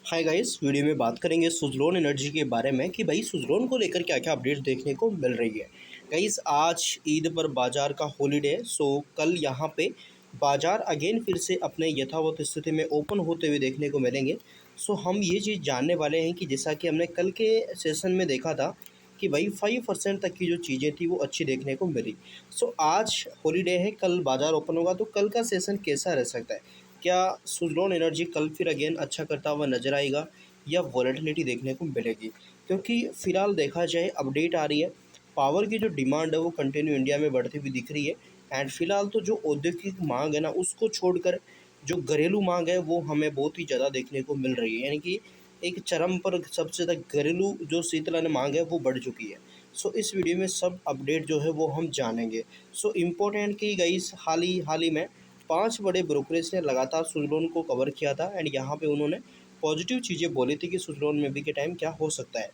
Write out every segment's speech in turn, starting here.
Hi guys, video में बात करेंगे सुज़लोन एनर्जी के बारे में कि भाई सुज़लोन को लेकर क्या क्या अपडेट देखने को मिल रही है। गाइस, आज ईद पर बाज़ार का हॉलीडे, सो कल यहाँ पे बाज़ार अगेन फिर से अपने यथावत स्थिति में ओपन होते हुए देखने को मिलेंगे। सो हम ये चीज़ जानने वाले हैं कि जैसा कि हमने कल के सेशन में देखा था कि भाई 5% तक की जो चीज़ें थी वो अच्छी देखने को मिली। सो आज हॉलीडे है, कल बाज़ार ओपन होगा, तो कल का सेशन कैसा रह सकता है? क्या सुज़लोन एनर्जी कल फिर अगेन अच्छा करता हुआ नज़र आएगा या वॉलेटिलिटी देखने को मिलेगी? क्योंकि फ़िलहाल देखा जाए अपडेट आ रही है, पावर की जो डिमांड है वो कंटिन्यू इंडिया में बढ़ती हुई दिख रही है। एंड फ़िलहाल तो जो औद्योगिक मांग है ना, उसको छोड़कर जो घरेलू मांग है वो हमें बहुत ही ज़्यादा देखने को मिल रही है। यानी कि एक चरम पर सबसे ज़्यादा घरेलू जो शीतलन मांग है वो बढ़ चुकी है। सो इस वीडियो में सब अपडेट जो है वो हम जानेंगे। सो इम्पोर्टेंट की गाइस, हाल ही में 5 बड़े ब्रोकरेज ने लगातार सुज़लोन को कवर किया था एंड यहाँ पे उन्होंने पॉजिटिव चीज़ें बोली थी कि सुज़लोन में भी के टाइम क्या हो सकता है।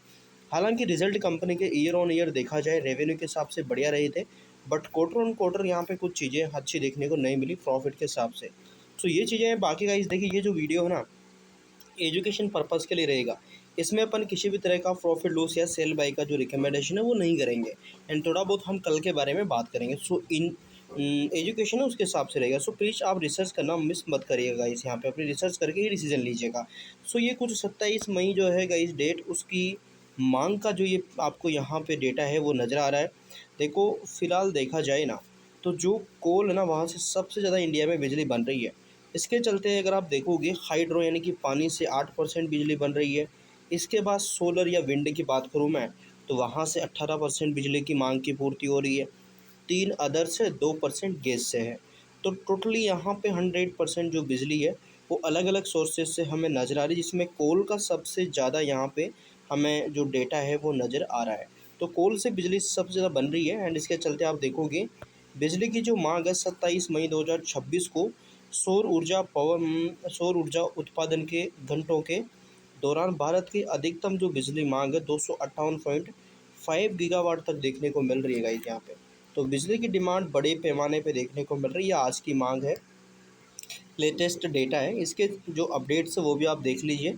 हालांकि रिजल्ट कंपनी के ईयर ऑन ईयर देखा जाए रेवेन्यू के हिसाब से बढ़िया रहे थे, बट क्वार्टर ऑन क्वार्टर यहाँ पे कुछ चीज़ें अच्छी देखने को नहीं मिली प्रॉफिट के हिसाब से। सो ये चीज़ें हैं। बाकी गाइस देखिए, ये जो वीडियो है ना, एजुकेशन पर्पज़ के लिए रहेगा। इसमें अपन किसी भी तरह का प्रॉफिट लॉस या सेल बाय का जो रिकमेंडेशन है वो नहीं करेंगे। एंड थोड़ा बहुत हम कल के बारे में बात करेंगे। सो इन एजुकेशन है उसके हिसाब से रहेगा। सो प्लीज़ आप रिसर्च करना मिस मत करिएगा इस यहाँ पे, अपनी रिसर्च करके ही डिसीजन लीजिएगा। सो ये कुछ 27 मई जो है इस डेट, उसकी मांग का जो ये आपको यहाँ पे डेटा है वो नज़र आ रहा है। देखो, फिलहाल देखा जाए ना, तो जो कोल है ना, वहाँ से सबसे ज़्यादा इंडिया में बिजली बन रही है। इसके चलते अगर आप देखोगे, हाइड्रो यानी कि पानी से 8% बिजली बन रही है। इसके बाद सोलर या विंड की बात करूँ मैं, तो वहाँ से 18% बिजली की मांग की पूर्ति हो रही है। 3 अदर से 2% गैस से है। तो टोटली यहाँ पे 100% जो बिजली है वो अलग अलग सोर्सेज से हमें नज़र आ रही है, जिसमें कोल का सबसे ज़्यादा यहाँ पे हमें जो डेटा है वो नज़र आ रहा है। तो कोल से बिजली सबसे ज़्यादा बन रही है एंड इसके चलते आप देखोगे बिजली की जो मांग है 27 मई 2026 को सौर ऊर्जा उत्पादन के घंटों के दौरान भारत की अधिकतम जो बिजली मांग है 258.5 गीगावाट तक देखने को मिल रही है गाइस यहाँ पे। तो बिजली की डिमांड बड़े पैमाने पे देखने को मिल रही है। आज की मांग है, लेटेस्ट डेटा है, इसके जो अपडेट्स है वो भी आप देख लीजिए।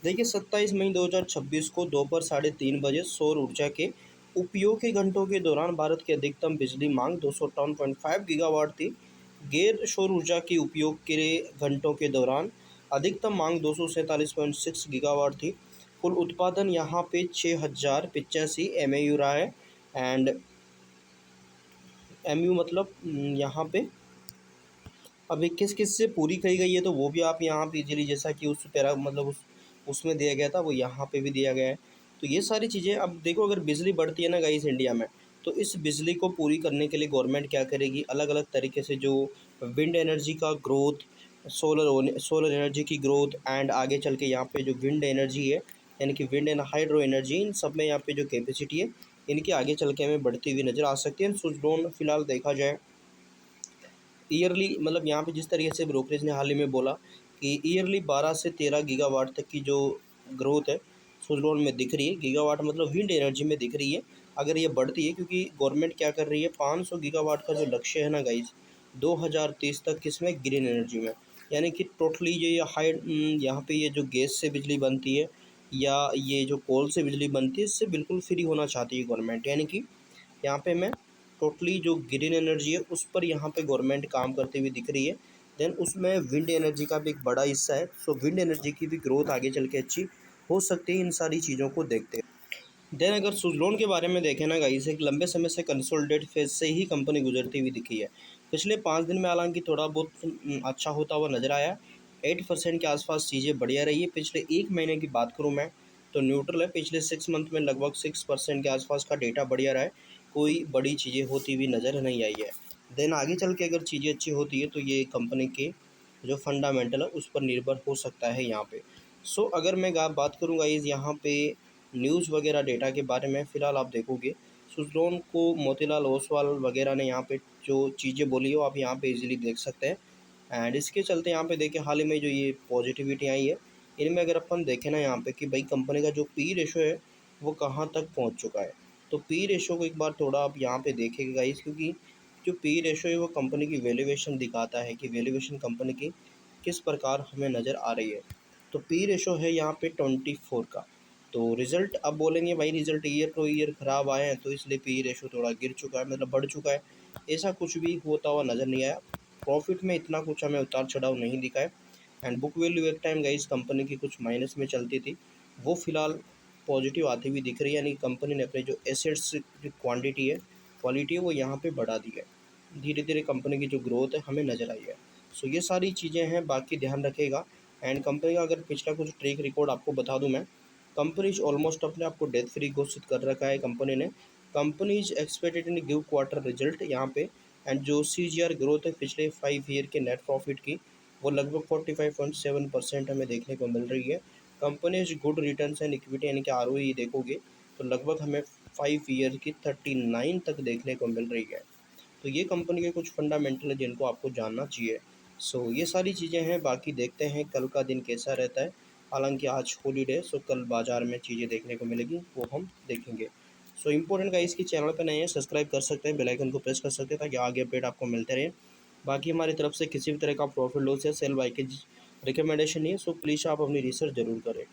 देखिए, 27 मई 2026 को दोपहर 3:30 बजे सौर ऊर्जा के उपयोग के घंटों के दौरान भारत की अधिकतम बिजली मांग 258.5 गीगावाट थी। गैर सौर ऊर्जा के उपयोग के घंटों के दौरान अधिकतम मांग 247.6 गीगावाट थी। कुल उत्पादन यहाँ पे 6085 MAU रहा है। एंड MU मतलब यहाँ पे अभी किस किस से पूरी करी गई है, तो वो भी आप यहाँ पे इजीली, जैसा कि उस पैरा मतलब उसमें दिया गया था, वो यहाँ पे भी दिया गया है। तो ये सारी चीज़ें अब देखो, अगर बिजली बढ़ती है ना गाइस इंडिया में, तो इस बिजली को पूरी करने के लिए गवर्नमेंट क्या करेगी, अलग अलग तरीके से जो विंड एनर्जी का ग्रोथ, सोलर एनर्जी की ग्रोथ, एंड आगे चल के यहाँ पे जो विंड एनर्जी है, यानी कि विंड एंड हाइड्रो एनर्जी, इन सब में यहाँ पे जो कैपेसिटी है इनकी आगे चल के हमें बढ़ती हुई नज़र आ सकती है। स्विच ड्रोन फिलहाल देखा जाए ईयरली, मतलब यहाँ पे जिस तरीके से ब्रोकरेज ने हाल ही में बोला कि ईयरली 12 से 13 गीगावाट तक की जो ग्रोथ है सुजलोन में दिख रही है। गीगावाट मतलब विंड एनर्जी में दिख रही है। अगर ये बढ़ती है, क्योंकि गवर्नमेंट क्या कर रही है, 500 गीगावाट का जो लक्ष्य है ना गाइज 2030 तक, किसमें, ग्रीन एनर्जी में। यानी कि टोटली ये हाई, यहाँ पे ये जो गैस से बिजली बनती है या ये जो कोल से बिजली बनती है, इससे बिल्कुल फ्री होना चाहती है गवर्नमेंट। यानी कि यहाँ पे मैं टोटली जो ग्रीन एनर्जी है उस पर यहाँ पे गवर्नमेंट काम करती हुई दिख रही है। देन उसमें विंड एनर्जी का भी एक बड़ा हिस्सा है। सो विंड एनर्जी की भी ग्रोथ आगे चल के अच्छी हो सकती है इन सारी चीज़ों को देखते हैं। देन अगर सुजलोन के बारे में देखें ना गाइस, एक लंबे समय से कंसोलिडेट फेज से ही कंपनी गुजरती हुई दिखी है। पिछले 5 दिन में हालांकि थोड़ा बहुत अच्छा होता हुआ नजर आया। 8% के आसपास चीज़ें बढ़िया रही है। पिछले एक महीने की बात करूँ मैं, तो न्यूट्रल है। पिछले 6 मंथ में लगभग 6% के आसपास का डेटा बढ़िया रहा है। कोई बड़ी चीज़ें होती हुई नज़र नहीं आई है। देन आगे चल के अगर चीज़ें अच्छी होती है तो ये कंपनी के जो फंडामेंटल है उस पर निर्भर हो सकता है यहाँ पे। सो अगर मैं बात करूँगा इस यहाँ पे न्यूज़ वगैरह डेटा के बारे में, फ़िलहाल आप देखोगे सुजलोन को मोतीलाल ओसवाल वगैरह ने यहाँ पे जो चीज़ें बोली हो आप यहाँ पे इजीली देख सकते हैं। एंड इसके चलते यहाँ पे देखिए, हाल ही में जो ये पॉजिटिविटी आई है, इनमें अगर अपन देखें ना यहाँ पे कि भाई कंपनी का जो पी रेशो है वो कहाँ तक पहुँच चुका है। तो पी रेशो को एक बार थोड़ा आप यहाँ पे देखेंगे गाइस, क्योंकि जो पी रेशो है वो कंपनी की वैल्यूएशन दिखाता है कि वैल्यूएशन कंपनी की किस प्रकार हमें नज़र आ रही है। तो पी रेशो है यहाँ पे 24 का। तो रिज़ल्ट अब बोलेंगे भाई रिज़ल्ट ईयर टू ईयर ख़राब आए हैं तो इसलिए पी रेशो थोड़ा गिर चुका है, मतलब बढ़ चुका है। ऐसा कुछ भी होता हुआ नज़र नहीं आया। प्रॉफिट में इतना कुछ हमें उतार चढ़ाव नहीं दिखा है। एंड बुक वैल्यू एक टाइम गाइस कंपनी की कुछ माइनस में चलती थी, वो फ़िलहाल पॉजिटिव आती हुई दिख रही है, यानी कंपनी ने अपने जो एसेट्स की क्वांटिटी है, क्वालिटी है, वो यहाँ पे बढ़ा दी है। धीरे धीरे कंपनी की जो ग्रोथ है हमें नज़र आई है। सो ये सारी चीज़ें हैं, बाकी ध्यान रखिएगा। एंड कंपनी का अगर पिछला कुछ ट्रैक रिकॉर्ड आपको बता दूं मैं, कंपनीज ऑलमोस्ट अपने आप को डेथ फ्री घोषित कर रखा है कंपनी ने। Companies expected in give quarter result यहाँ पे। एंड जो CAGR ग्रोथ है पिछले 5 ईयर के नेट प्रॉफिट की, वो लगभग 45.7% हमें देखने को मिल रही है। Companies good returns and equity यानी कि ROE देखोगे तो लगभग हमें 5 ईयर की 39 तक देखने को मिल रही है। तो ये कंपनी के कुछ फंडामेंटल है जिनको आपको जानना चाहिए। सो ये सारी चीज़ें हैं, बाकी देखते हैं कल का दिन कैसा रहता है। हालांकि आज हॉलीडे, सो कल बाज़ार में चीज़ें देखने को मिलेगी वो हम देखेंगे। सो इम्पोर्टेंट गाइस की चैनल पर नए हैं सब्सक्राइब कर सकते हैं, बेल आइकन को प्रेस कर सकते हैं ताकि आगे अपडेट आपको मिलते रहे। बाकी हमारी तरफ से किसी भी तरह का प्रॉफिट लॉस या सेल बाई के रिकमेंडेशन नहीं है, सो प्लीज़ आप अपनी रिसर्च ज़रूर करें।